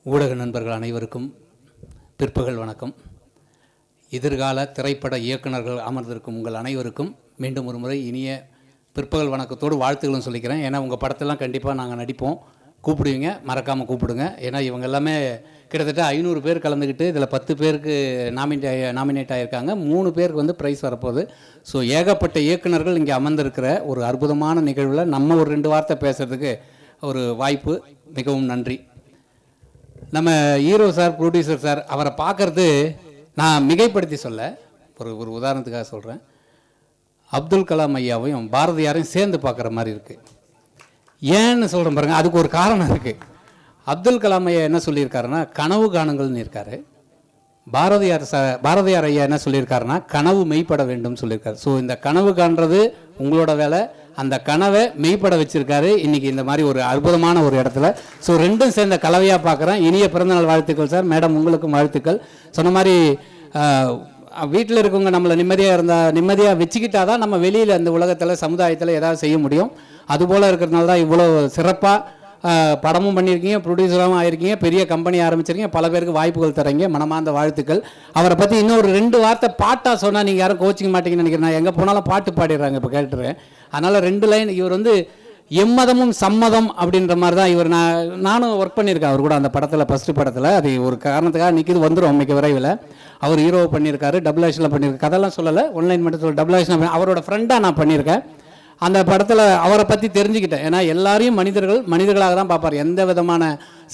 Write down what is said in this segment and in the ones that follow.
ஊடக நண்பர்கள் அனைவருக்கும் பிற்பகல் வணக்கம். எதிர்கால திரைப்பட இயக்குநர்கள் அமர்ந்திருக்கும் உங்கள் அனைவருக்கும் மீண்டும் ஒரு முறை இனிய பிற்பகல் வணக்கத்தோடு வாழ்த்துக்களும் சொல்லிக்கிறேன். ஏன்னா உங்கள் படத்தெல்லாம் கண்டிப்பாக நாங்கள் நடிப்போம், கூப்பிடுவீங்க, மறக்காமல் கூப்பிடுங்க. ஏன்னா இவங்க எல்லாமே கிட்டத்தட்ட 500 பேர் கலந்துக்கிட்டு இதில் 10 பேருக்கு நாமினேட் ஆகியிருக்காங்க, 3 பேருக்கு வந்து ப்ரைஸ் வரப்போகுது. ஸோ ஏகப்பட்ட இயக்குநர்கள் இங்கே அமர்ந்திருக்கிற ஒரு அற்புதமான நிகழ்வில் நம்ம ஒரு 2 வார்த்தை பேசுகிறதுக்கு ஒரு வாய்ப்பு. மிகவும் நன்றி. நம்ம ஹீரோ சார், ப்ரொடியூசர் சார், அவரை பார்க்குறது நான் மிகைப்படுத்தி சொல்ல, ஒரு உதாரணத்துக்காக சொல்கிறேன். அப்துல் கலாம் ஐயாவையும் பாரதியாரையும் சேர்ந்து பார்க்குற மாதிரி இருக்குது. ஏன்னு சொல்கிறேன் பாருங்கள், அதுக்கு ஒரு காரணம் இருக்குது. அப்துல் கலாம் ஐயா என்ன சொல்லியிருக்காருன்னா கனவு காணுங்கள்னு இருக்காரு. பாரதியார் ஐயா என்ன சொல்லியிருக்காருன்னா கனவு மெய்ப்பட வேண்டும் சொல்லியிருக்காரு. ஸோ இந்த கனவு காண்றது உங்களோட வேலை, அந்த கனவை மெய்ப்பட வச்சுருக்காரு இன்றைக்கி இந்த மாதிரி ஒரு அற்புதமான ஒரு இடத்துல. ஸோ ரெண்டும் சேர்ந்த கலவையாக பார்க்குறேன். இனிய பிறந்தநாள் வாழ்த்துக்கள் சார். மேடம் உங்களுக்கும் வாழ்த்துக்கள். சொன்ன மாதிரி வீட்டில் இருக்கவங்க நம்மளை நிம்மதியாக வச்சுக்கிட்டா தான் நம்ம வெளியில் அந்த உலகத்தில் சமுதாயத்தில் ஏதாவது செய்ய முடியும். அதுபோல் இருக்கிறதுனால தான் இவ்வளோ சிறப்பாக படமும் பண்ணியிருக்கீங்க, ப்ரொடியூசராகவும் ஆகிருக்கீங்க, பெரிய கம்பெனி ஆரம்பிச்சிருக்கீங்க, பல பேருக்கு வாய்ப்புகள் தரீங்க. மனமார்ந்த வாழ்த்துக்கள். அவரை பற்றி இன்னொரு 2 வார்த்தை பாட்டாக சொன்னால் நீங்கள் யாரும் கோச்சிக்க மாட்டீங்கன்னு நினைக்கிறேன். நான் எங்கே போனாலும் பாட்டு பாடிடுறாங்க, இப்போ கேட்டுறேன். அதனால் 2 லைன். இவர் வந்து எம்மதமும் சம்மதம் அப்படின்ற மாதிரி தான் இவர். நானும் ஒர்க் பண்ணியிருக்கேன் அவர் கூட அந்த படத்தில், ஃபஸ்ட்டு படத்தில். அது ஒரு காரணத்துக்காக நிற்கிது, வந்துடும் மிக விரைவில். அவர் ஹீரோவை பண்ணியிருக்காரு, டபுள் ஆக்ஷனில் பண்ணியிருக்காரு. கதெல்லாம் சொல்லலை, ஒன்லைன் மட்டும் சொல்ல. டபுள் ஆக்ஷன் அவரோட ஃப்ரெண்டாக நான் பண்ணியிருக்கேன். அந்த படத்தில் அவரை பற்றி தெரிஞ்சுக்கிட்டேன். ஏன்னா எல்லாரையும் மனிதர்களாக தான் பார்ப்பார். எந்த விதமான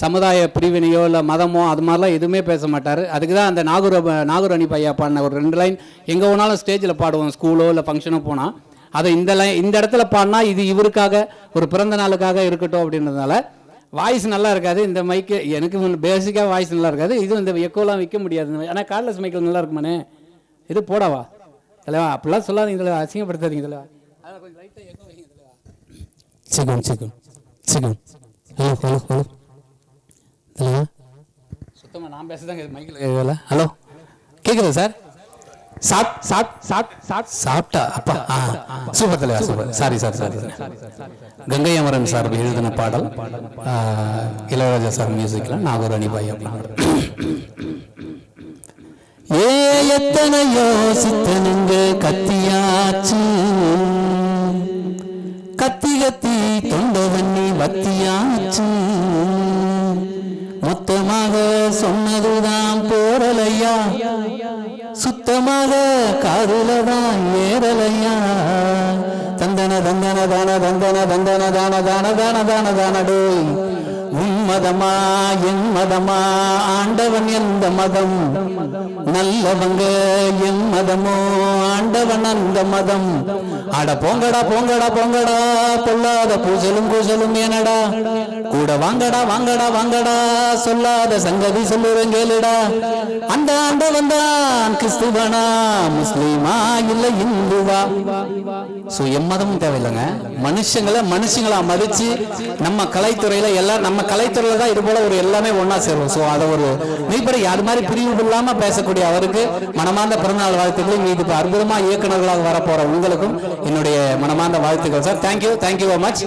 சமுதாய பிரிவினையோ இல்லை மதமோ அது மாதிரிலாம் எதுவுமே பேச மாட்டார். அதுக்கு தான் அந்த நாகூர் அணி பையா பாடின ஒரு 2 லைன் எங்கே போனாலும் ஸ்டேஜில் பாடுவோம், ஸ்கூலோ இல்லை ஃபங்க்ஷனோ போனால். அதை இந்த இடத்துல பாடினா இது இவருக்காக ஒரு பிறந்த நாளுக்காக இருக்கட்டும் அப்படின்றதுனால வாய்ஸ் நல்லா இருக்காது. இந்த மைக்கு எனக்கு பேசிக்காக வாய்ஸ் நல்லா இருக்காது. இதுவும் இந்த எக்கோலாம் வைக்க முடியாது. ஆனால் கார்ட்லெஸ் மைக்கில் நல்லா இருக்குமானே, இது போடாவா தலைவா? அப்படிலாம் சொல்லாதீங்க தலைவா, அசிங்கப்படுத்தாதீங்க தலைவா. சுத்தமாக நான் பேசுதாங்க மைக்கில். ஹலோ, கேட்குதா சார்? சாப்பிட்டா அப்பா சூப்பர் தலைவா, super. Sorry. Gangai Amaran sir எழுதின பாடல், இளையராஜா சார் மியூசிக்கில், நாகூர் அணி பையா. எத்தனையோ சித்தனுங்க கத்தியாச்சு, கத்தி தொண்டவண்ணி வத்தியாச்சு, மொத்தமாக சொன்னதுதான் போரலையா, சுத்தமாக காதுலதான் ஏறலையா. தந்தன தந்தன தான தந்தன தந்தன தான தான தான தான தானடே. உன் மதமா என் மதமா, ஆண்டவன் எந்த மதம், நல்லவங்க என் மதமோ, ஆண்டவன் அந்த மதம். அட போங்கடா போங்கடா போங்கடா, பொல்லாத பூசலும் ஏனடா, கூட வாங்கடா வாங்கடா வாங்கடா, சொல்லாத சங்கதி சொல்லுறேன் கேளுடா. அந்த ஆண்டவன் தான் கிறிஸ்துவனா, முஸ்லீமா இல்ல இந்துவா. ஸோ எம்மதமும் தேவையில்லைங்க. மனுஷங்களா மதிச்சு நம்ம கலைத்துறையில எல்லாரும், நம்ம கலைத்துறையில தான் இது போல ஒரு எல்லாமே ஒன்னா சேரும். ஸோ அதை ஒரு மெய்ப்பட அது மாதிரி பிரிவு இல்லாம பேசக்கூடிய அவருக்கு மனமார்ந்த பிறந்தநாள் வாழ்த்துக்கள். இது இப்போ அற்புதமா இயக்குநர்களாக வரப்போற உங்களுக்கும் என்னுடைய மனமார்ந்த வாழ்த்துக்கள் சார். Thank you very much.